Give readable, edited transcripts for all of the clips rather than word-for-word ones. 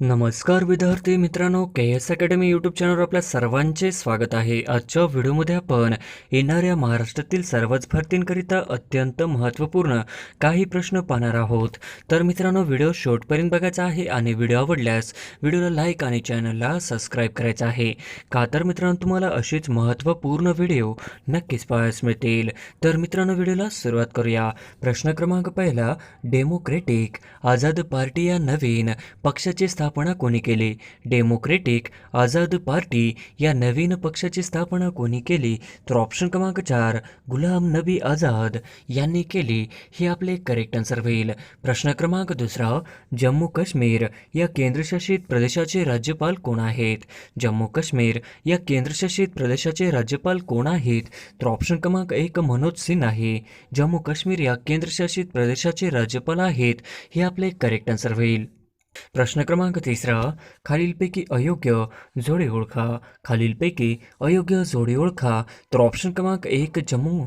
नमस्कार विद्यार्थी मित्रांनो, KS अकॅडमी यूट्यूब चॅनलवर आपल्या सर्वांचे स्वागत आहे. आजच्या व्हिडिओमध्ये आपण येणाऱ्या महाराष्ट्रातील सर्वच भरतींकरिता अत्यंत महत्त्वपूर्ण काही प्रश्न पाहणार आहोत. तर मित्रांनो, व्हिडिओ शेवटपर्यंत बघायचा आहे आणि व्हिडिओ आवडल्यास व्हिडिओला लाईक आणि चॅनलला सबस्क्राईब करायचं आहे. का तर मित्रांनो, तुम्हाला अशीच महत्त्वपूर्ण व्हिडिओ नक्कीच पाहायला मिळतील. तर मित्रांनो, व्हिडिओला सुरुवात करूया. प्रश्न क्रमांक पहिला, डेमोक्रेटिक आझाद पार्टी या नवीन पक्षाची स्थापना कोणी केली? डेमोक्रेटिक आझाद पार्टी या नवीन पक्षाची स्थापना कोणी केली? तर ऑप्शन क्रमांक 4, गुलाम नबी आझाद यांनी केली. हे आपले करेक्ट आन्सर होईल. प्रश्न क्रमांक दुसरा, जम्मू काश्मीर या केंद्रशासित प्रदेशाचे राज्यपाल कोण आहेत? जम्मू काश्मीर या केंद्रशासित प्रदेशाचे राज्यपाल कोण आहेत? तर ऑप्शन क्रमांक 1, मनोज सिन्हा आहे. जम्मू काश्मीर या केंद्रशासित प्रदेशाचे राज्यपाल आहेत. हे आपले करेक्ट आन्सर होईल. प्रश्न क्रमांक तिसरा, खालीलपैकी अयोग्य जोडी ओळखा. खालीलपैकी अयोग्य जोडी ओळखा. तर ऑप्शन क्रमांक 1, जम्मू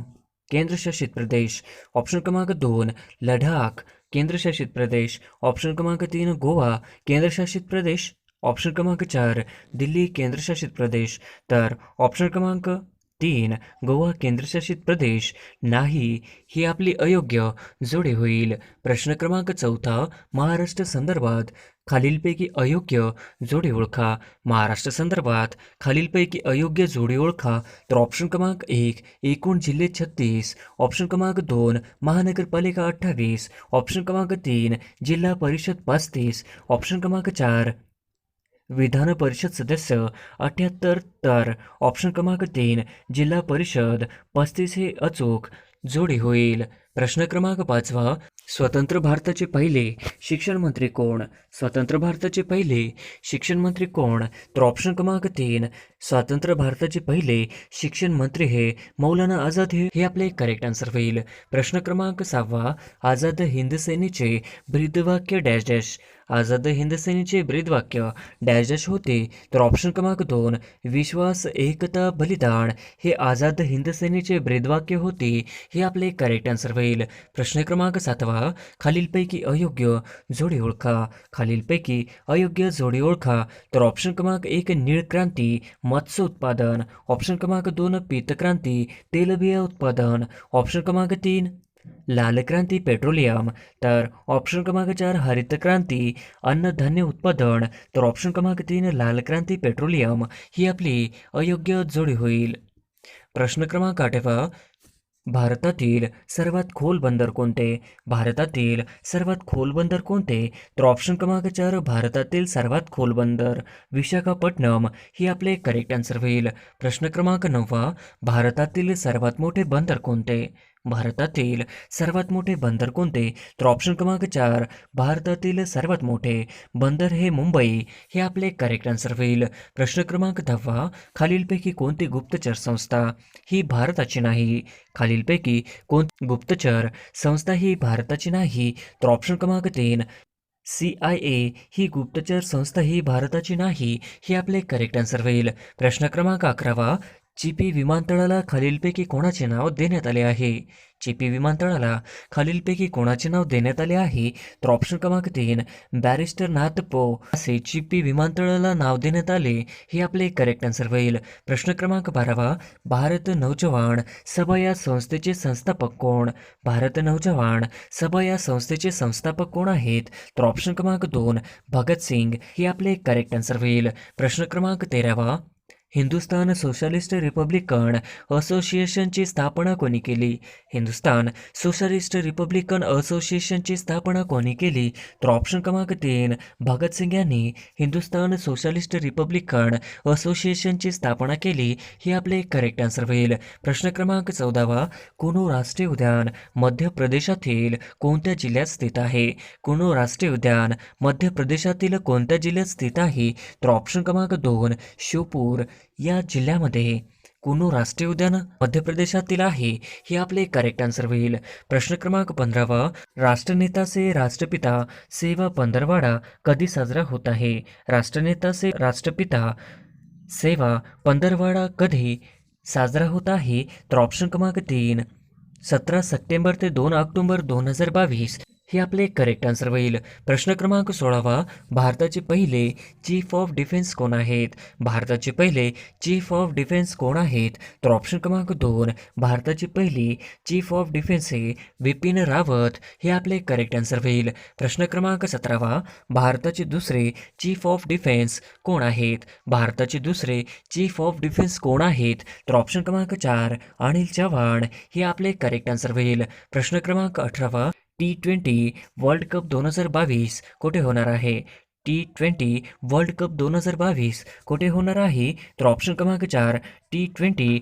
केंद्रशासित प्रदेश. ऑप्शन क्रमांक 2, लडाख केंद्रशासित प्रदेश. ऑप्शन क्रमांक 3, गोवा केंद्रशासित प्रदेश. ऑप्शन क्रमांक 4, दिल्ली केंद्रशासित प्रदेश. तर ऑप्शन क्रमांक 3, गोवा केंद्रशासित प्रदेश नाही, ही आपली अयोग्य जोडी होईल. प्रश्न क्रमांक चौथा, महाराष्ट्र संदर्भात खालीलपैकी अयोग्य जोडी ओळखा. महाराष्ट्र संदर्भात खालीलपैकी अयोग्य जोडी ओळखा. तर ऑप्शन क्रमांक 1, एकूण जिल्हे 36. ऑप्शन क्रमांक 2, महानगरपालिका 28. ऑप्शन क्रमांक 3, जिल्हा परिषद 35. ऑप्शन क्रमांक 4, विधान परिषद सदस्य 78. तर ऑप्शन क्रमांक 3, जिल्हा परिषद 35 हे अचूक जोडी होईल. प्रश्न क्रमांक 5, स्वतंत्र भारताचे पहिले शिक्षण मंत्री कोण? स्वतंत्र भारताचे पहिले शिक्षण मंत्री कोण? तर ऑप्शन क्रमांक 3, स्वतंत्र भारताचे पहिले शिक्षण मंत्री हे मौलाना आझाद हे आपले करेक्ट आन्सर होईल. प्रश्न क्रमांक 6, आझाद हिंद सेनेचे ब्रीदवाक्य डॅश डॅश. आझाद हिंद सेनेचे ब्रीदवाक्य डॅश डॅश होते. तर ऑप्शन क्रमांक 2, विश्वास एकता बलिदान हे आझाद हिंद सेनेचे ब्रीदवाक्य होते. हे आपले करेक्ट आन्सर होईल. प्रश्न क्रमांक 7, खालीलपैकी अयोग्य जोडी ओळखा. खालीलपैकी अयोग्य जोडी ओळखा. तर ऑप्शन क्रमांक 1, नीळक्रांती मत्स्य उत्पादन. ऑप्शन क्रमांक 2, पीतक्रांती तेलबिया उत्पादन. ऑप्शन क्रमांक 3, लाल क्रांती पेट्रोलियम. तर ऑप्शन क्रमांक 4, हरित क्रांती अन्नधान्य उत्पादन. तर ऑप्शन क्रमांक 3, लाल क्रांती पेट्रोलियम ही आपली अयोग्य जोडी होईल. प्रश्न क्रमांक 8, भारतातील सर्वात खोल बंदर कोणते? भारतातील सर्वात खोल बंदर कोणते? तर ऑप्शन क्रमांक 4, भारतातील सर्वात खोल बंदर विशाखापट्टणम ही आपले करेक्ट आन्सर होईल. प्रश्न क्रमांक 9, भारतातील सर्वात मोठे बंदर कोणते? भारतातील सर्वात मोठे बंदर कोणते? तर ऑप्शन क्रमांक 4, भारतातील सर्वात मोठे बंदर हे मुंबई हे आपले करेक्ट आन्सर होईल. प्रश्न क्रमांक 10, खालीलपैकी कोणती गुप्तचर संस्था ही भारताची नाही? खालीलपैकी कोणती गुप्तचर संस्था ही भारताची नाही? तर ऑप्शन क्रमांक 3, CIA ही गुप्तचर संस्था ही भारताची नाही, हे आपले करेक्ट आन्सर होईल. प्रश्न क्रमांक 11, चिपी विमानतळाला खालीलपैकी कोणाचे नाव देण्यात आले आहे? चिपी विमानतळाला खालीलपैकी कोणाचे नाव देण्यात आले आहे? तर ऑप्शन क्रमांक 3, बॅरिस्टर नाथ पो असे चिपी विमानतळाला नाव देण्यात आले. हे आपले करेक्ट आन्सर होईल. प्रश्न क्रमांक 12, भारत नौजवान सभा या संस्थेचे संस्थापक कोण? भारत नौजवान सभा या संस्थेचे संस्थापक कोण आहेत? तर ऑप्शन क्रमांक 2, भगतसिंग हे आपले करेक्ट आन्सर होईल. प्रश्न क्रमांक 13, हिंदुस्थान सोशलिस्ट रिपब्लिकन असोसिएशनची स्थापना कोणी केली? हिंदुस्थान सोशलिस्ट रिपब्लिकन असोसिएशनची स्थापना कोणी केली? तर ऑप्शन क्रमांक 3, भगतसिंग यांनी हिंदुस्थान सोशलिस्ट रिपब्लिकन असोसिएशनची स्थापना केली. हे आपले करेक्ट आन्सर होईल. प्रश्न क्रमांक 14, कुनो राष्ट्रीय उद्यान मध्य प्रदेशातील कोणत्या जिल्ह्यात स्थित आहे? कुनो राष्ट्रीय उद्यान मध्य प्रदेशातील कोणत्या जिल्ह्यात स्थित आहे? तर ऑप्शन क्रमांक 2, श्योपूर या जिल्ह्यामध्ये कुनो राष्ट्रीय उद्यान मध्य प्रदेशातील आहे. हे आपले करेक्ट आन्सर होईल. प्रश्न क्रमांक 15, राष्ट्रनेता से राष्ट्रपिता सेवा पंधरवाडा कधी साजरा होत आहे? राष्ट्रनेता से राष्ट्रपिता सेवा पंधरवाडा कधी साजरा होत आहे? तर ऑप्शन क्रमांक 3, 17 सप्टेंबर ते 2 ऑक्टोबर 2022. हे आपले करेक्ट आन्सर होईल. प्रश्न क्रमांक 16वा, भारताचे पहिले चीफ ऑफ डिफेन्स कोण आहेत? भारताचे पहिले चीफ ऑफ डिफेन्स कोण आहेत? तर ऑप्शन क्रमांक 2, भारताचे पहिले चीफ ऑफ डिफेन्स हे विपिन रावत. हे आपले करेक्ट आन्सर होईल. प्रश्न क्रमांक 17वा, भारताचे दुसरे चीफ ऑफ डिफेन्स कोण आहेत? भारताचे दुसरे चीफ ऑफ डिफेन्स कोण आहेत? तर ऑप्शन क्रमांक 4, अनिल चव्हाण. हे आपले करेक्ट आन्सर होईल. प्रश्न क्रमांक 18वा, T20 वर्ल्ड कप 2022 कुठे होणार आहे? T20 वर्ल्ड कप 2022 कुठे होणार आहे? तर ऑप्शन क्रमांक 4, T20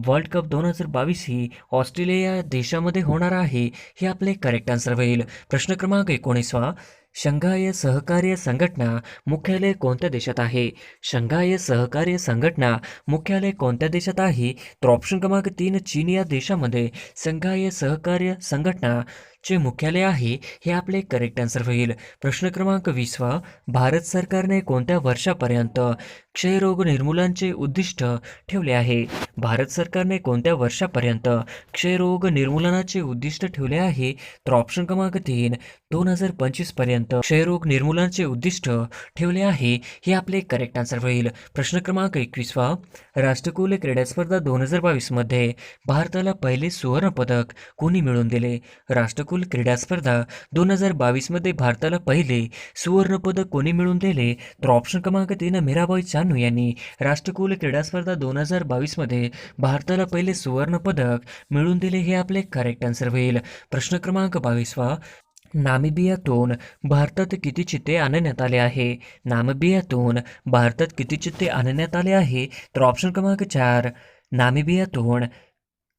वर्ल्ड कप 2022 ही ऑस्ट्रेलिया देशामध्ये होणार आहे. हे आपले करेक्ट आन्सर होईल. प्रश्न क्रमांक 19वा, शंघाय सहकार्य संघटना मुख्यालय कोणत्या देशात आहे? शंघाय सहकार्य संघटना मुख्यालय कोणत्या देशात आहे? तर ऑप्शन क्रमांक 3, चीन या देशामध्ये शंघाय सहकार्य संघटना चे मुख्यालय आहे. हे आपले करेक्ट आन्सर होईल. प्रश्न क्रमांक 20वा, भारत सरकारने कोणत्या वर्षापर्यंत क्षयरोग निर्मूलनाचे उद्दिष्ट ठेवले आहे? भारत सरकारने कोणत्या वर्षापर्यंत क्षयरोग निर्मूलनाचे उद्दिष्ट ठेवले आहे? तर ऑप्शन क्रमांक 3, 2025 पर्यंत क्षयरोग निर्मूलनाचे उद्दिष्ट ठेवले आहे. हे आपले करेक्ट आन्सर होईल. प्रश्न क्रमांक 21वा, राष्ट्रकुल क्रीडा स्पर्धा 2022 मध्ये भारताला पहिले सुवर्ण पदक कोणी मिळवून दिले? राष्ट्रकुल क्रीडा स्पर्धा 2022 मध्ये भारताला पहिले सुवर्ण पदक कोणी मिळवून दिले? तर ऑप्शन क्रमांक 3, मीराबाई चानू यांनी राष्ट्रकुल क्रीडा स्पर्धा 2022 मध्ये भारताला पहिले सुवर्ण पदक मिळवून दिले. हे आपले करेक्ट आन्सर होईल. प्रश्न क्रमांक 22वा, नामिबियातून भारतात किती चित्ते आणण्यात आले आहे? नामिबियातून भारतात किती चित्ते आणण्यात आले आहे? तर ऑप्शन क्रमांक 4, नामिबियातून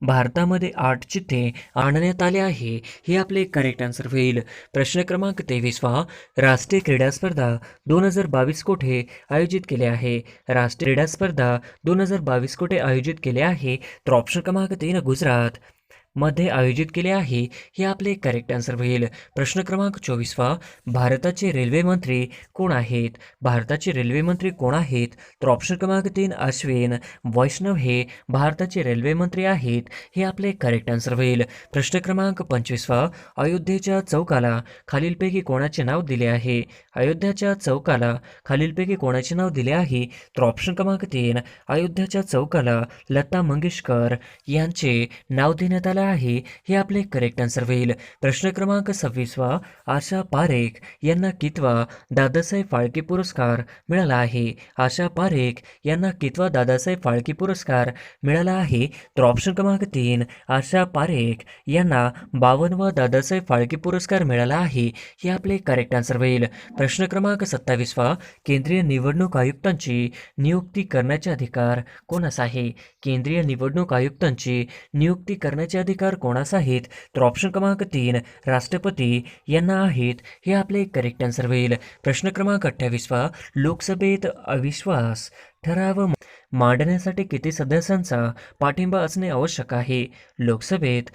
भारतामध्ये 8 चित्ते आणण्यात आले आहे. हे आपले करेक्ट आन्सर होईल. प्रश्न क्रमांक 23वा, राष्ट्रीय क्रीडा स्पर्धा 2022 कुठे आयोजित केले आहे? राष्ट्रीय क्रीडा स्पर्धा 2022 कुठे आयोजित केले आहे? तर ऑप्शन क्रमांक 3, गुजरात मध्ये आयोजित केले आहे. हे आपले करेक्ट आन्सर होईल. प्रश्न क्रमांक 24वा, भारताचे रेल्वे मंत्री कोण आहेत? भारताचे रेल्वे मंत्री कोण आहेत? तर ऑप्शन क्रमांक 3, अश्विन वैष्णव हे भारताचे रेल्वे मंत्री आहेत. हे आपले करेक्ट आन्सर होईल. प्रश्न क्रमांक 25वा, अयोध्येच्या चौकाला खालीलपैकी कोणाचे नाव दिले आहे? अयोध्याच्या चौकाला खालीलपैकी कोणाचे नाव दिले आहे? तर ऑप्शन क्रमांक 3, अयोध्याच्या चौकाला लता मंगेशकर यांचे नाव देण्यात आले आहे. हे आपले करेक्ट आन्सर होईल. प्रश्न क्रमांक 26वा, आशा पारेख यांना कितवा दादासाहेब फाळके पुरस्कार मिळाला आहे? आशा पारेख यांना कितवा दादासाहेब फाळके पुरस्कार मिळाला आहे? तर ऑप्शन क्रमांक 3, आशा पारेख यांना 52वा दादासाहेब फाळके पुरस्कार मिळाला आहे. हे आपले करेक्ट आन्सर होईल. प्रश्न क्रमांक 27वा, केंद्रीय निवडणूक आयुक्तांची नियुक्ती करण्याचे अधिकार कोणास आहे? केंद्रीय निवडणूक आयुक्तांची नियुक्ती करण्याचे अधिकार कोणास आहेत? तर ऑप्शन क्रमांक 3, राष्ट्रपती यांना आहेत. हे आपले करेक्ट आन्सर होईल. प्रश्न क्रमांक 28वा, लोकसभेत अविश्वास ठराव मांडण्यासाठी किती सदस्यांचा पाठिंबा असणे आवश्यक आहे? लोकसभेत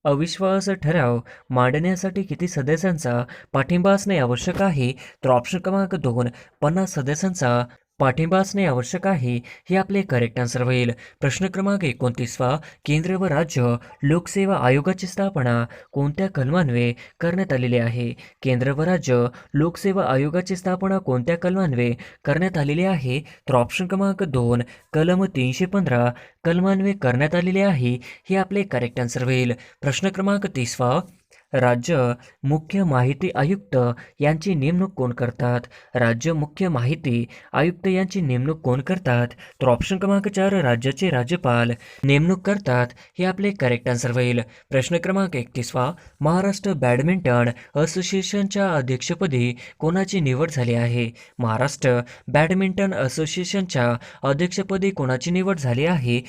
अविश्वास ठराव मांडण्यासाठी किती सदस्यांचा पाठिंबा असणे आवश्यक आहे? तर ऑप्शन क्रमांक 2, 50 सदस्यांचा पाठिंबा असणे आवश्यक आहे. हे आपले करेक्ट आन्सर होईल. प्रश्न क्रमांक 29वा, केंद्र व राज्य लोकसेवा आयोगाची स्थापना कोणत्या कलमान्वये करण्यात आलेली आहे? केंद्र व राज्य लोकसेवा आयोगाची स्थापना कोणत्या कलमान्वये करण्यात आलेली आहे? तर ऑप्शन क्रमांक 2, कलम 315 कलमान्वये करण्यात आलेले आहे. हे आपले करेक्ट आन्सर होईल. प्रश्न क्रमांक 30वा, राज्य मुख्य माहिती आयुक्त यांची नेमणूक कोण करतात? राज्य मुख्य माहिती आयुक्त यांची नेमणूक कोण करतात? तर ऑप्शन क्रमांक 4, राज्याचे राज्यपाल नेमणूक करतात. हे आपले करेक्ट आन्सर होईल. प्रश्न क्रमांक 31वा, महाराष्ट्र बॅडमिंटन असोसिएशनच्या अध्यक्षपदी कोणाची निवड झाली आहे? महाराष्ट्र बॅडमिंटन असोसिएशनच्या अध्यक्षपदी कोणाची निवड झाली आहे?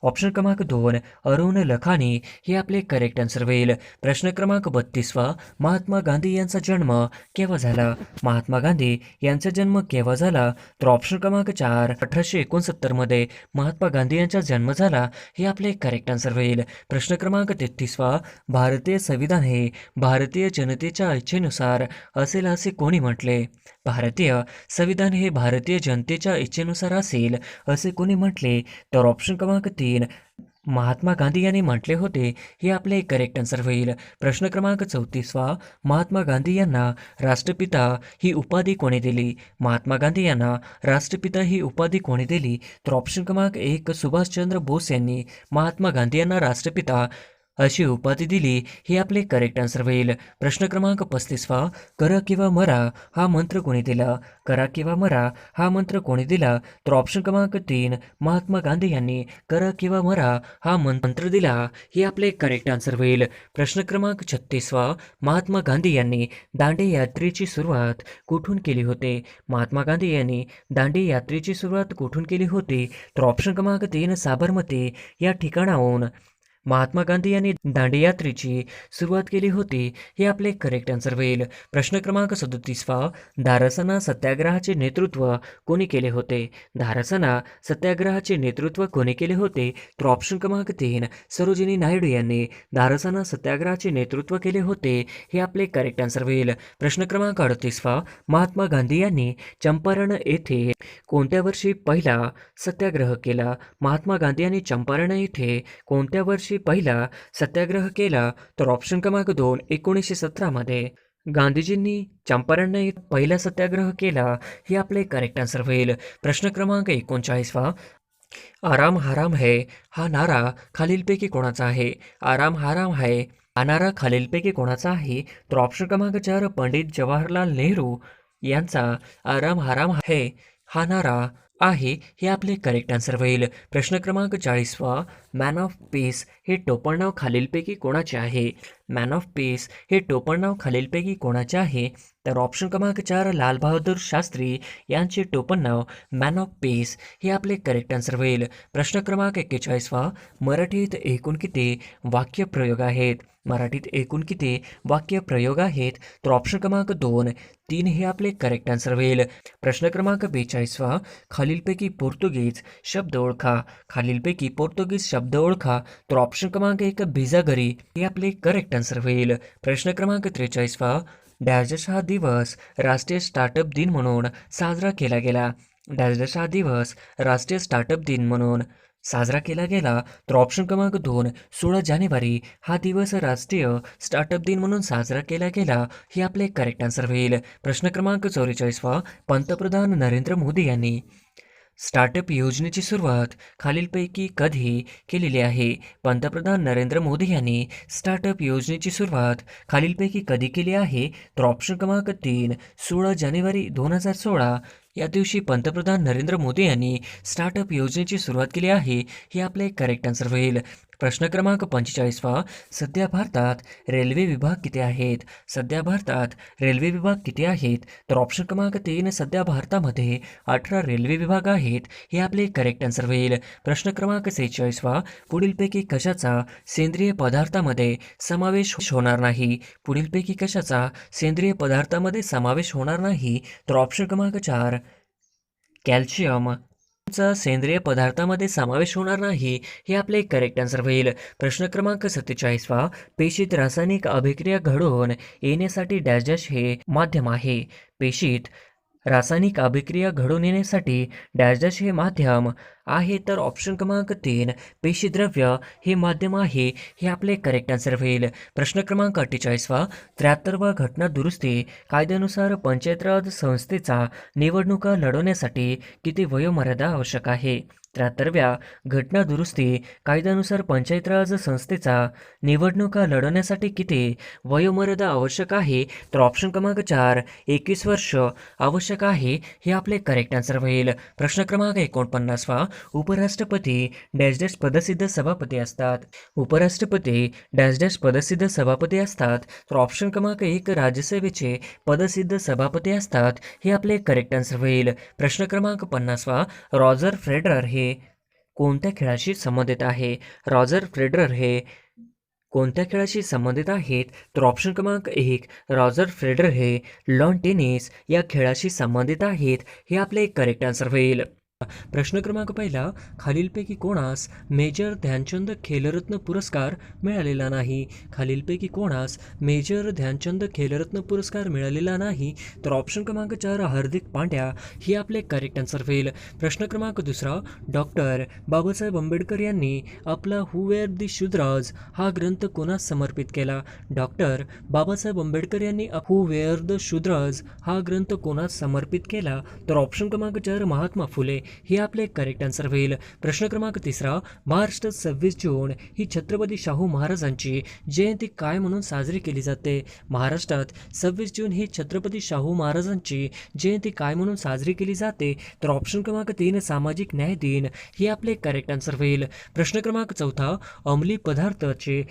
ऑप्शन क्रमांक 2, अरुण लखानी. हे आपले करेक्ट आन्सर होईल. प्रश्न क्रमांक 32वा, महात्मा गांधी यांचा जन्म केव्हा झाला? महात्मा गांधी यांचा जन्म केव्हा झाला? तर ऑप्शन क्रमांक 4, 1869 मध्ये महात्मा गांधी यांचा जन्म झाला. हे आपले करेक्ट आन्सर होईल. प्रश्न क्रमांक 33वा, भारतीय संविधान हे भारतीय जनतेच्या इच्छेनुसार असेल असे कोणी म्हटले? भारतीय संविधान हे भारतीय जनतेच्या इच्छेनुसार असेल असे कोणी म्हटले? तर ऑप्शन क्रमांक 3, महात्मा गांधी यांनी म्हटले होते हे आपले करेक्ट आन्सर होईल. प्रश्न क्रमांक 34 महात्मा गांधी यांना राष्ट्रपिता ही उपाधी कोणी दिली? महात्मा गांधी यांना राष्ट्रपिता ही उपाधी कोणी दिली? तर ऑप्शन क्रमांक 1 सुभाषचंद्र बोस यांनी महात्मा गांधी यांना राष्ट्रपिता अशी उपाधी दिली हे आपले करेक्ट आन्सर होईल. प्रश्न क्रमांक 35 करा किंवा मरा हा मंत्र कोणी दिला? करा किंवा मरा हा मंत्र कोणी दिला? तर ऑप्शन क्रमांक 3 महात्मा गांधी यांनी करा किंवा मरा हा मंत्र दिला हे आपले करेक्ट आन्सर होईल. प्रश्न क्रमांक 36 महात्मा गांधी यांनी दांडी यात्रेची सुरुवात कुठून केली होते? महात्मा गांधी यांनी दांडी यात्रेची सुरुवात कुठून केली होती? तर ऑप्शन क्रमांक 3 साबरमती या ठिकाणाहून महात्मा गांधी यांनी दांडी यात्रेची सुरुवात केली होती हे आपले करेक्ट आन्सर होईल. प्रश्न क्रमांक 37 धारासना सत्याग्रहाचे नेतृत्व कोणी केले होते? धारासना सत्याग्रहाचे नेतृत्व कोणी केले होते? तर ऑप्शन क्रमांक 3 सरोजिनी नायडू यांनी धारासना सत्याग्रहाचे नेतृत्व केले होते हे आपले करेक्ट आन्सर होईल. प्रश्न क्रमांक 38 महात्मा गांधी यांनी चंपारण येथे कोणत्या वर्षी पहिला सत्याग्रह केला? महात्मा गांधी यांनी चंपारण येथे कोणत्या वर्षी पहिला सत्याग्रह केला? तर ऑप्शन क्रमांक 2 1917 मध्ये गांधीजींनी चंपारण येथे पहिला सत्याग्रह केला हे आपले करेक्ट आन्सर होईल. प्रश्न क्रमांक 39 आराम हराम है हा नारा खालीलपैकी कोणाचा आहे? आराम हराम है हा नारा खालीलपैकी कोणाचा आहे? तर ऑप्शन क्रमांक 4 पंडित जवाहरलाल नेहरू यांचा आराम हराम है हा नारा आहे हे आपले करेक्ट आन्सर होईल. प्रश्न क्रमांक 40 मॅन ऑफ पीस हे टोपणनाव खालीलपैकी कोणाचे आहे? मॅन ऑफ पीस हे टोपणनाव खालीलपैकी कोणाचे आहे? तर ऑप्शन क्रमांक 4 लाल बहादूर शास्त्री यांचे टोपणनाव मॅन ऑफ पीस हे आपले करेक्ट आन्सर होईल. प्रश्न क्रमांक 41 मराठीत एकूण किती वाक्यप्रयोग आहेत? मराठीत एकूण किती वाक्यप्रयोग आहेत? तर ऑप्शन क्रमांक 2 3 हे आपले करेक्ट आन्सर होईल. प्रश्न क्रमांक 42 खालीलपैकी पोर्तुगीज शब्द ओळखा. खालीलपैकी पोर्तुगीज शब्द ओळखा. तर ऑप्शन क्रमांक 1 बिजागरी हे आपले करेक्ट आन्सर होईल. प्रश्न क्रमांक 43 डॅश हा दिवस राष्ट्रीय स्टार्टअप दिन म्हणून साजरा केला गेला. डॅश हा दिवस राष्ट्रीय स्टार्टअप दिन म्हणून साजरा केला गेला. तर ऑप्शन क्रमांक 2 16 जानेवारी हा दिवस राष्ट्रीय स्टार्टअप दिन म्हणून साजरा केला गेला हे आपले करेक्ट आन्सर होईल. प्रश्न क्रमांक 44 पंतप्रधान नरेंद्र मोदी यांनी स्टार्टअप योजनेची सुरुवात खालीलपैकी कधी केलेली आहे? पंतप्रधान नरेंद्र मोदी यांनी स्टार्टअप योजनेची सुरुवात खालीलपैकी कधी केली आहे? तर ऑप्शन क्रमांक 3 16 जानेवारी 2016 या दिवशी पंतप्रधान नरेंद्र मोदी यांनी स्टार्टअप योजनेची सुरुवात केली आहे हे आपले करेक्ट आन्सर होईल. प्रश्न क्रमांक 45 सध्या भारतात रेल्वे विभाग किती आहेत? सध्या भारतात रेल्वे विभाग किती आहेत? तर ऑप्शन क्रमांक 3 सध्या भारतामध्ये 18 रेल्वे विभाग आहेत हे आपले करेक्ट आन्सर होईल. प्रश्न क्रमांक 46 पुढीलपैकी कशाचा सेंद्रिय पदार्थामध्ये समावेश होणार नाही? पुढीलपैकी कशाचा सेंद्रिय पदार्थामध्ये समावेश होणार नाही? तर ऑप्शन क्रमांक 4 कॅल्शियम चा सेंद्रिय पदार्थामध्ये समावेश होणार नाही हे आपले करेक्ट आन्सर होईल. प्रश्न क्रमांक 47 पेशीत रासायनिक अभिक्रिया घडवून येण्यासाठी डॅश डॅश हे माध्यम आहे. पेशीत रासायनिक अभिक्रिया घडून येण्यासाठी डॅश डॅश हे माध्यम आहे. तर ऑप्शन क्रमांक 3 पेशीद्रव्य हे माध्यम आहे हे आपले करेक्ट आन्सर होईल. प्रश्न क्रमांक 48 73वा घटना दुरुस्ती कायद्यानुसार पंचायत राज संस्थेचा निवडणुका लढवण्यासाठी किती वयोमर्यादा आवश्यक आहे? 73व्या घटना दुरुस्ती कायद्यानुसार पंचायत राज संस्थेचा निवडणुका लढवण्यासाठी किती वयोमर्यादा आवश्यक आहे? तर ऑप्शन क्रमांक 4 21 वर्ष आवश्यक आहे हे आपले करेक्ट आन्सर होईल. प्रश्न क्रमांक 49 उपराष्ट्रपती डॅश डॅश पदसिद्ध सभापती असतात. उपराष्ट्रपती डॅश डॅश पदसिद्ध सभापती असतात. तर ऑप्शन क्रमांक 1 राज्यसभेचे पदसिद्ध सभापती असतात हे आपले करेक्ट आन्सर होईल. प्रश्न क्रमांक 50 रॉजर फेडरर हे कोणत्या खेळाशी संबंधित आहे? रॉजर फेडरर हे कोणत्या खेळाशी संबंधित आहेत? तर ऑप्शन क्रमांक 1 रॉजर फेडरर हे लॉन टेनिस या खेळाशी संबंधित आहेत हे आपले करेक्ट आन्सर होईल. प्रश्न क्रमांक पहिला, खालीलपैकी कोणास मेजर ध्यानचंद खेलरत्न पुरस्कार मिळालेला नाही? खालीलपैकी कोणास मेजर ध्यानचंद खेलरत्न पुरस्कार मिळालेला नाही? तर ऑप्शन क्रमांक 4 हार्दिक पांड्या ही आपले करेक्ट आन्सर होईल. प्रश्न क्रमांक दुसरा, डॉक्टर बाबासाहेब आंबेडकर यांनी आपला हू वेअर दी शूद्राज हा ग्रंथ कोणास समर्पित केला? डॉक्टर बाबासाहेब आंबेडकर यांनी हू वेअर द शूद्राज हा ग्रंथ कोणास समर्पित केला? तर ऑप्शन क्रमांक 4 महात्मा फुले ही आपले करेक्ट आन्सर होईल. प्रश्न क्रमांक तिसरा, महाराष्ट्रात 26 जून ही छत्रपती शाहू महाराजांची जयंती काय म्हणून साजरी केली जाते? महाराष्ट्रात 26 जून ही छत्रपती शाहू महाराजांची जयंती काय म्हणून साजरी केली जाते? तर ऑप्शन क्रमांक 3 सामाजिक न्याय दिन ही आपले करेक्ट आन्सर होईल. प्रश्न क्रमांक चौथा, अंमली पदार्थाचे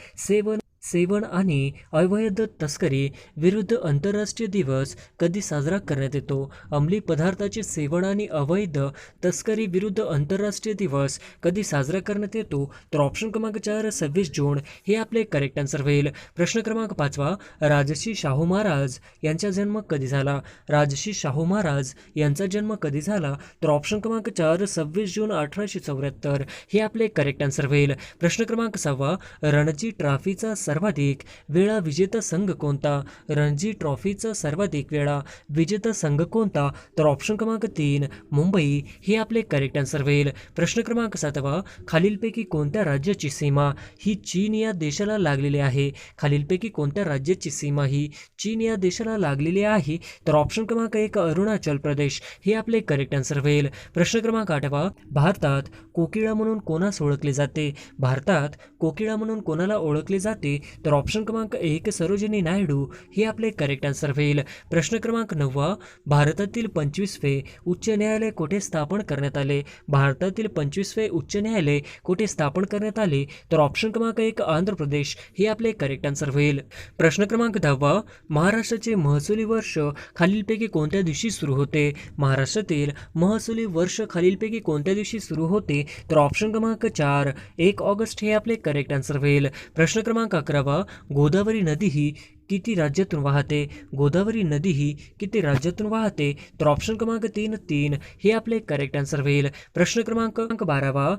सेवन आणि अवैध तस्करी विरुद्ध आंतरराष्ट्रीय दिवस कधी साजरा करण्यात येतो? अंमली पदार्थाचे सेवन आणि अवैध तस्करी विरुद्ध आंतरराष्ट्रीय दिवस कधी साजरा करण्यात येतो? तर ऑप्शन क्रमांक 4 26 जून हे आपले करेक्ट आन्सर होईल. प्रश्न क्रमांक 5 राजर्षी शाहू महाराज यांचा जन्म कधी झाला? राजर्षी शाहू महाराज यांचा जन्म कधी झाला? तर ऑप्शन क्रमांक 4 26 जून 1874 हे आपले करेक्ट आन्सर होईल. प्रश्न क्रमांक 6 रणजी ट्रॉफीचा सर्वाधिक वेळा विजेता संघ कोणता? रणजी ट्रॉफीचा सर्वाधिक वेळा विजेता संघ कोणता? तर ऑप्शन क्रमांक 3 मुंबई हे आपले करेक्ट आन्सर होईल. प्रश्न क्रमांक 7 खालीलपैकी कोणत्या राज्याची सीमा ही चीन या देशाला लागलेली आहे? खालीलपैकी कोणत्या राज्याची सीमा ही चीन या देशाला लागलेली आहे? तर ऑप्शन क्रमांक 1 अरुणाचल प्रदेश हे आपले करेक्ट आन्सर होईल. प्रश्न क्रमांक 8 भारतात कोकिळा म्हणून कोणास ओळखले जाते? भारतात कोकिळा म्हणून कोणाला ओळखले जाते? तर ऑप्शन क्रमांक 1 सरोजिनी नायडू हे आपले करेक्ट आन्सर होईल. प्रश्न क्रमांक 9 भारतातील 25वे उच्च न्यायालय कोठे स्थापन करण्यात आले? भारतातील 25वे उच्च न्यायालय कोठे स्थापन करण्यात आले? तर ऑप्शन क्रमांक 1 आंध्र प्रदेश हे आपले करेक्ट आन्सर होईल. प्रश्न क्रमांक 10 महाराष्ट्राचे महसुली वर्ष खालीलपैकी कोणत्या दिवशी सुरू होते? महाराष्ट्रातील महसुली वर्ष खालीलपैकी कोणत्या दिवशी सुरू होते? तर ऑप्शन क्रमांक 4 1 ऑगस्ट हे आपले करेक्ट आन्सर होईल. प्रश्न क्रमांक 11 गोदावरी नदी ही किती राज्यातून वाहते? गोदावरी नदी ही किती राज्यातून वाहते? तर ऑप्शन क्रमांक 3 हे आपले करेक्ट आन्सर होईल. प्रश्न क्रमांक 12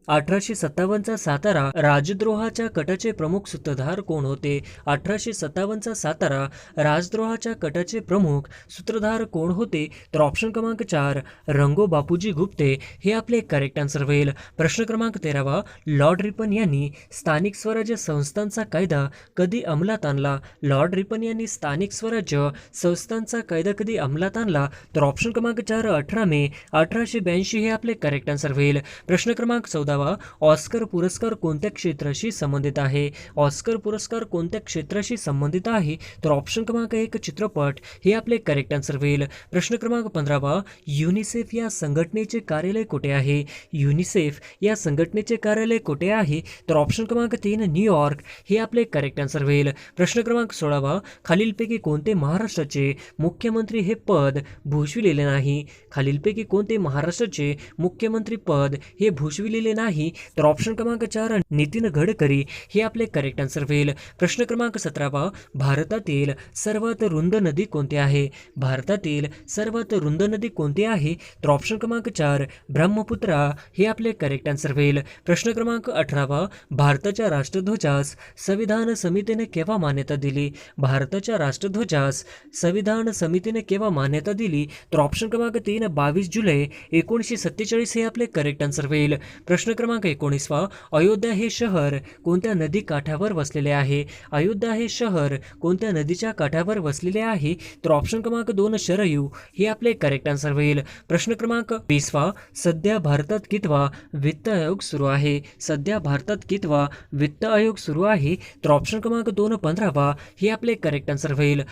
1857चा सातारा राजद्रोहाच्या कटाचे प्रमुख सूत्रधार कोण होते? 1857चा सातारा राजद्रोहाच्या कटाचे प्रमुख सूत्रधार कोण होते? तर ऑप्शन क्रमांक 4 रंगो बापूजी गुप्ते हे आपले करेक्ट आन्सर होईल. प्रश्न क्रमांक 13 लॉर्ड रिपन यांनी स्थानिक स्वराज्य संस्थांचा कायदा कधी अंमलात आणला? लॉर्ड रिपन यांनी स्थानिक स्वराज्य संस्थांचा कायदा कधी अंमलात आणला? तर ऑप्शन क्रमांक 4 18 मे 1882 हे आपले करेक्ट आन्सर होईल. प्रश्न क्रमांक 14 ऑस्कर पुरस्कार कोणत्या क्षेत्राशी संबंधित आहे? ऑस्कर पुरस्कार कोणत्या क्षेत्राशी संबंधित आहे? तर ऑप्शन क्रमांक 1 चित्रपट हे आपले करेक्ट आन्सर होईल. प्रश्न क्रमांक 15 युनिसेफ या संघटनेचे कार्यालय कुठे आहे? युनिसेफ या संघटनेचे कार्यालय कुठे आहे? तर ऑप्शन क्रमांक 3 न्यूयॉर्क हे आपले करेक्ट आन्सर होईल. प्रश्न क्रमांक 16 खालीलपैकी कोणते महाराष्ट्राचे मुख्यमंत्री हे पद भूषविलेले नाही? खालीलपैकी कोणते महाराष्ट्राचे मुख्यमंत्री पद हे भूषविलेले नाही? तर ऑप्शन क्रमांक 4 नितीन गडकरी हे आपले करेक्ट आन्सर होईल. प्रश्न क्रमांक 17 भारतातील सर्वात रुंद नदी कोणती आहे? भारतातील सर्वात रुंद नदी कोणती आहे? तर ऑप्शन क्रमांक 4 ब्रह्मपुत्रा हे आपले करेक्ट आन्सर होईल. प्रश्न क्रमांक 18 भारताच्या राष्ट्रध्वजास संविधान समितीने केव्हा मान्यता दिली? भारताच्या राष्ट्रध्वजास संविधान समितीने केव्हा मान्यता दिली? तर ऑप्शन क्रमांक 3 22 जुलै 1947 हे आपले करेक्ट आन्सर होईल. प्रश्न क्रमांक 19 अयोध्या हे शहर कोणत्या नदी काठावर वसलेले आहे? अयोध्या हे शहर कोणत्या नदीच्या काठावर वसलेले आहे? तर ऑप्शन क्रमांक 2 शरयू हे आपले करेक्ट आन्सर होईल. प्रश्न क्रमांक 20 सध्या भारतात कितवा वित्त आयोग सुरू आहे? सध्या भारतात कितवा वित्त आयोग सुरू आहे? तर ऑप्शन क्रमांक 2 15 हे आपले करेक्ट आन्सर होईल.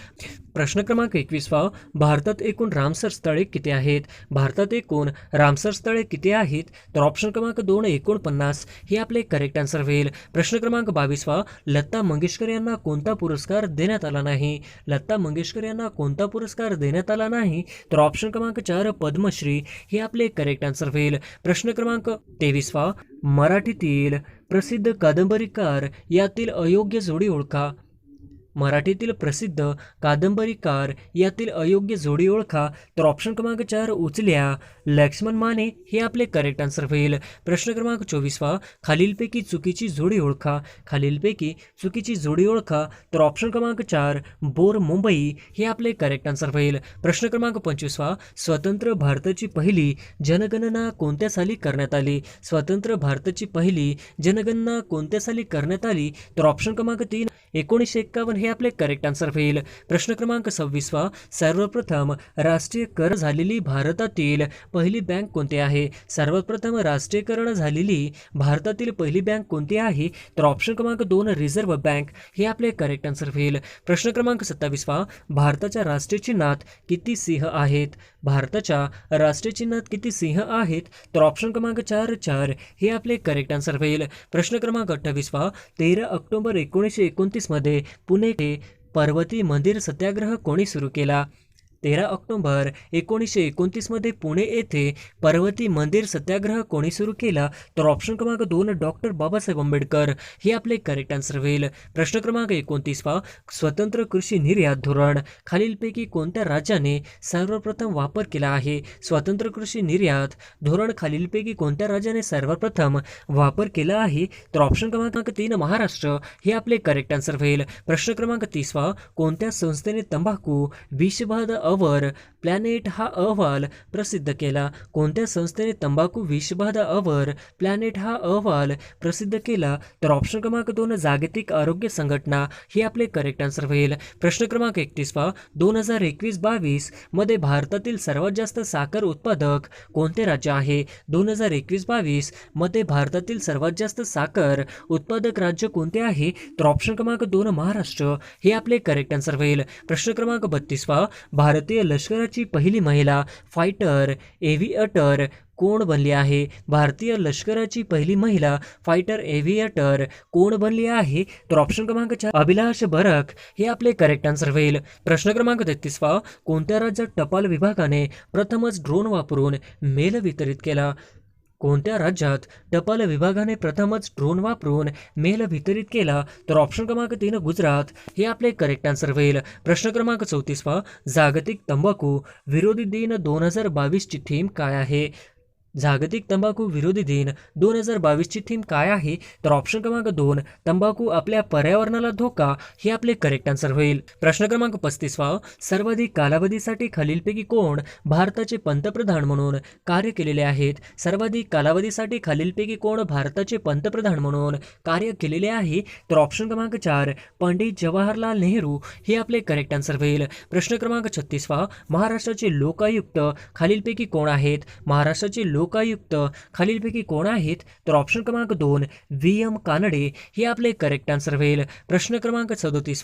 प्रश्न क्रमांक 21 भारतात एकूण रामसर स्थळे किती आहेत? भारतात एकूण रामसर स्थळे किती आहेत? तर ऑप्शन क्रमांक 2 49 हे आपले करेक्ट आन्सर होईल. प्रश्न क्रमांक 22 लता मंगेशकर यांना कोणता पुरस्कार देण्यात आला नाही? लता मंगेशकर यांना कोणता पुरस्कार देण्यात आला नाही? तर ऑप्शन क्रमांक 4 पद्मश्री हे आपले करेक्ट आन्सर होईल. प्रश्न क्रमांक 23 मराठीतील प्रसिद्ध कादंबरीकार यातील अयोग्य जोडी ओळखा. मराठीतील प्रसिद्ध कादंबरीकार यातील अयोग्य जोडी ओळखा. तर ऑप्शन क्रमांक 4 उचल्या लक्ष्मण माने हे आपले करेक्ट आन्सर होईल. प्रश्न क्रमांक 24 खालीलपैकी चुकीची जोडी ओळखा. खालीलपैकी चुकीची जोडी ओळखा. तर ऑप्शन क्रमांक 4 बोर मुंबई हे आपले करेक्ट आन्सर होईल. प्रश्न क्रमांक 25 स्वतंत्र भारताची पहिली जनगणना कोणत्या साली करण्यात आली. स्वतंत्र भारताची पहिली जनगणना कोणत्या साली करण्यात आली. तर ऑप्शन क्रमांक 3 1951 हे आपले करेक्ट आन्सर होईल. प्रश्न क्रमांक 26 सर्वप्रथम राष्ट्रीय कर झालेली भारतातील पहिली बँक कोणती आहे. सर्वप्रथम राष्ट्रीयकरण झालेली भारतातील पहिली बँक कोणती आहे. तर ऑप्शन क्रमांक 2 रिझर्व्ह बँक हे आपले करेक्ट आन्सर होईल. प्रश्न क्रमांक 27 भारताच्या राष्ट्रीय चिन्हात किती सिंह आहेत. भारताच्या राष्ट्रीय चिन्हात किती सिंह आहेत. तर ऑप्शन क्रमांक 4 हे आपले करेक्ट आन्सर होईल. प्रश्न क्रमांक 28 13 ऑक्टोबर 1929 मध्ये पुणे येथे पर्वती मंदिर सत्याग्रह कोणी सुरू केला. 13 ऑक्टोबर 1929 मध्ये पुणे येथे पर्वती मंदिर सत्याग्रह कोणी सुरू केला. तर ऑप्शन क्रमांक 2 डॉक्टर बाबासाहेब आंबेडकर हे आपले करेक्ट आन्सर होईल. प्रश्न क्रमांक 29 स्वतंत्र कृषी निर्यात धोरण खालीलपैकी कोणत्या राज्याने सर्वप्रथम वापर केला आहे. स्वतंत्र कृषी निर्यात धोरण खालीलपैकी कोणत्या राज्याने सर्वप्रथम वापर केला आहे. तर ऑप्शन क्रमांक 3 महाराष्ट्र हे आपले करेक्ट आन्सर होईल. प्रश्न क्रमांक 30 कोणत्या संस्थेने तंबाखू विषबाधा अवर प्लॅनेट हा अहवाल प्रसिद्ध केला. कोणत्या संस्थेने तंबाखू विषबाधा अवर प्लॅनेट हा अहवाल प्रसिद्ध केला. तर ऑप्शन क्रमांक 2 जागतिक आरोग्य संघटना हे आपले करेक्ट आन्सर होईल. प्रश्न क्रमांक 31 2021-22 मध्ये भारतातील सर्वात जास्त साखर उत्पादक कोणते राज्य आहे. 2021-22 मध्ये भारतातील सर्वात जास्त साखर उत्पादक राज्य कोणते आहे. तर ऑप्शन क्रमांक 2 महाराष्ट्र हे आपले करेक्ट आन्सर होईल. प्रश्न क्रमांक 32 भारतीय लष्कराची पहिली महिला फायटर एव्हिएटर कोण बनली आहे. भारतीय लष्कराची पहिली महिला फायटर एव्हिएटर कोण बनली आहे. तर ऑप्शन क्रमांक 4 अभिलाष बरख हे आपले करेक्ट आन्सर होईल. प्रश्न क्रमांक 33 कोणत्या राज्यात टपाल विभागाने प्रथमच ड्रोन वापरून मेल वितरित केला. कोणत्या राज्यात टपाल विभागाने प्रथमच ड्रोन वापरून मेल वितरित केला. तर ऑप्शन क्रमांक 3 गुजरात हे आपले करेक्ट आन्सर होईल. प्रश्न क्रमांक 34 जागतिक तंबाखू विरोधी दिन 2022 ची थीम काय आहे. जागतिक तंबाखू विरोधी दिन 2022 ची थीम काय आहे. तर ऑप्शन क्रमांक 2 तंबाखू आपल्या पर्यावरणाला धोका हे आपले करेक्ट आन्सर होईल. प्रश्न क्रमांक 35 सर्वाधिक कालावधीसाठी खालीलपैकी कोण भारताचे पंतप्रधान म्हणून कार्य केलेले आहेत. सर्वाधिक कालावधीसाठी खालीलपैकी कोण भारताचे पंतप्रधान म्हणून कार्य केलेले आहे. तर ऑप्शन क्रमांक 4 पंडित जवाहरलाल नेहरू हे आपले करेक्ट आन्सर होईल. प्रश्न क्रमांक 36 महाराष्ट्राचे लोकायुक्त खालीलपैकी कोण आहेत. महाराष्ट्राचे लोकायुक्त खालीलपैकी कोण आहेत. तर ऑप्शन क्रमांक 2 VM कानडे हे आपले करेक्ट आन्सर होईल. प्रश्न क्रमांक 37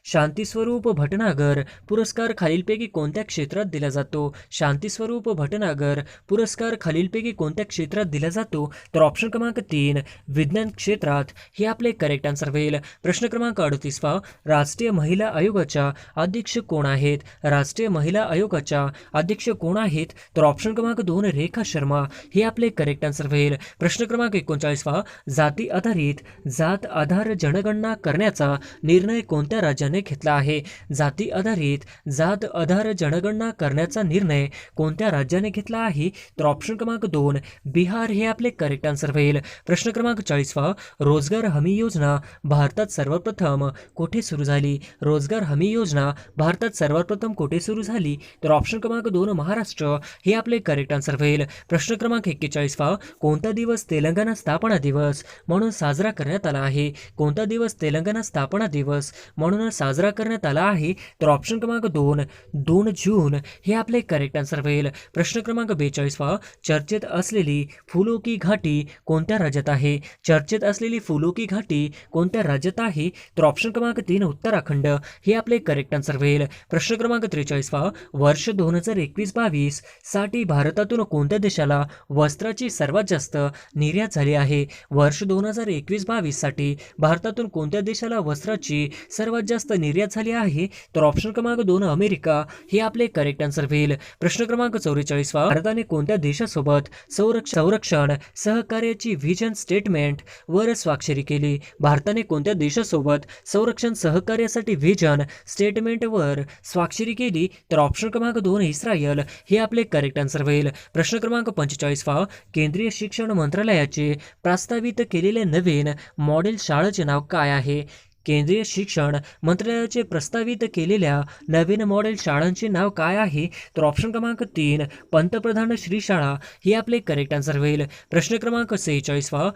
शांतीस्वरूप भटनागर पुरस्कार खालीलपैकी कोणत्या क्षेत्रात दिला जातो. शांतीस्वरूप भटनागर पुरस्कार खालीलपैकी कोणत्या क्षेत्रात दिला जातो. तर ऑप्शन क्रमांक 3 विज्ञान क्षेत्रात हे आपले करेक्ट आन्सर होईल. प्रश्न क्रमांक 38 राष्ट्रीय महिला आयोगाच्या अध्यक्ष कोण आहेत. राष्ट्रीय महिला आयोगाच्या अध्यक्ष कोण आहेत. तर ऑप्शन क्रमांक 2 रेखा शर्मा हे आपले करेक्ट आन्सर होईल. प्रश्न क्रमांक 39 जाती आधारित जात आधार जनगणना करण्याचा निर्णय कोणत्या राज्याने घेतला आहे. जाती आधारित जात आधार जनगणना करण्याचा निर्णय कोणत्या राज्याने घेतला आहे. तर ऑप्शन क्रमांक 2 बिहार हे आपले करेक्ट आन्सर होईल. प्रश्न क्रमांक 40 रोजगार हमी योजना भारतात सर्वप्रथम कोठे सुरू झाली. रोजगार हमी योजना भारतात सर्वप्रथम कोठे सुरू झाली. तर ऑप्शन क्रमांक 2 महाराष्ट्र हे आपले करेक्ट आन्सर होईल. प्रश्न क्रमांक 41 कोणता दिवस तेलंगणा स्थापना दिवस म्हणून साजरा करण्यात आला आहे. कोणता दिवस तेलंगणा स्थापना दिवस म्हणून साजरा करण्यात आला आहे. तर ऑप्शन क्रमांक 2 जून हे आपले करेक्ट आन्सर होईल. प्रश्न क्रमांक 42 चर्चेत असलेली फुलो की घाटी कोणत्या राज्यात आहे. चर्चेत असलेली फुलो की घाटी कोणत्या राज्यात आहे. तर ऑप्शन क्रमांक 3 उत्तराखंड हे आपले करेक्ट आन्सर होईल. प्रश्न क्रमांक 43 वर्ष 2021-22 साठी भारतातून कोणत्या देशाला देशाला वस्त्राची सर्वात जास्त निर्यात झाली आहे? वर्ष 2021-22 भारतातून कोणत्या देशाला वस्त्राची सर्वात जास्त निर्यात झाली आहे? तर ऑप्शन क्रमांक 2 अमेरिका हे आपले करेक्ट आन्सर होईल. प्रश्न क्रमांक 44 भारताने कोणत्या देशासोबत संरक्षण सहकार्याची व्हिजन स्टेटमेंट वर स्वाक्षरी केली? भारताने कोणत्या देशासोबत संरक्षण सहकार्यासाठी व्हिजन स्टेटमेंट वर स्वाक्षरी केली? तर ऑप्शन क्रमांक 2 इस्रायल हे आपले करेक्ट आन्सर होईल. प्रश्न क्रमांक 45 केंद्रीय शिक्षण मंत्रालयाचे प्रस्तावित केलेले नवीन मॉडेल शाळेचे नाव काय आहे? केंद्रीय शिक्षण मंत्रालयाचे प्रस्तावित केलेल्या नवीन मॉडेल शाळांचे नाव काय आहे? तर ऑप्शन क्रमांक 3 पंतप्रधान श्री शाळा हे आपले करेक्ट आन्सर होईल. प्रश्न क्रमांक 46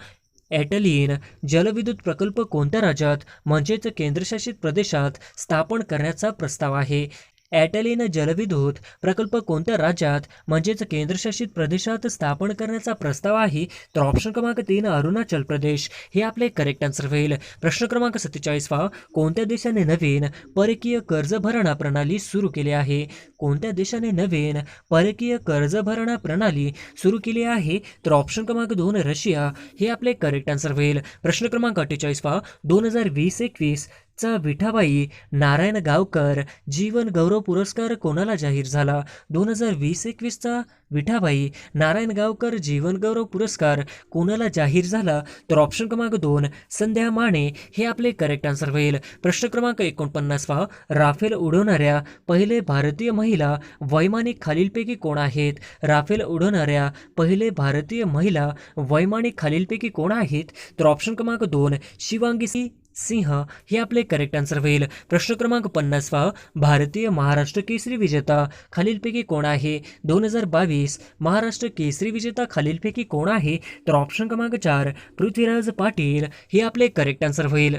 ॲटलीन जलविद्युत प्रकल्प कोणत्या राज्यात म्हणजेच केंद्रशासित प्रदेशात स्थापन करण्याचा प्रस्ताव आहे? ॲटलीन जलविद्युत प्रकल्प कोणत्या राज्यात म्हणजेच केंद्रशासित प्रदेशात स्थापन करण्याचा प्रस्ताव आहे? तर ऑप्शन क्रमांक 3 अरुणाचल प्रदेश हे आपले करेक्ट आन्सर होईल. प्रश्न क्रमांक 47 कोणत्या देशाने नवीन परकीय कर्ज भरणा प्रणाली सुरू केली आहे? कोणत्या देशाने नवीन परकीय कर्ज भरणा प्रणाली सुरू केली आहे? तर ऑप्शन क्रमांक 2 रशिया हे आपले करेक्ट आन्सर होईल. प्रश्न क्रमांक 48 2020-21 चा विठाबाई नारायण गावकर जीवन गौरव पुरस्कार कोणाला जाहीर झाला? 2020-21 चा विठाबाई नारायण गावकर जीवन गौरव पुरस्कार कोणाला जाहीर झाला? तर ऑप्शन क्रमांक 2 संध्या माने हे आपले करेक्ट आन्सर होईल. प्रश्न क्रमांक 49 राफेल उडवणाऱ्या पहिले भारतीय महिला वैमानिक खालीलपैकी कोण आहेत? राफेल उडवणाऱ्या पहिले भारतीय महिला वैमानिक खालीलपैकी कोण आहेत? तर ऑप्शन क्रमांक 2 शिवांगी सिंह हे आपले करेक्ट आन्सर होईल. प्रश्न क्रमांक 50 भारतीय महाराष्ट्र केसरी विजेता खालीलपैकी कोण आहे? 2022 महाराष्ट्र केसरी विजेता खालीलपैकी कोण आहे? तर ऑप्शन क्रमांक 4 पृथ्वीराज पाटील हे आपले करेक्ट आन्सर होईल.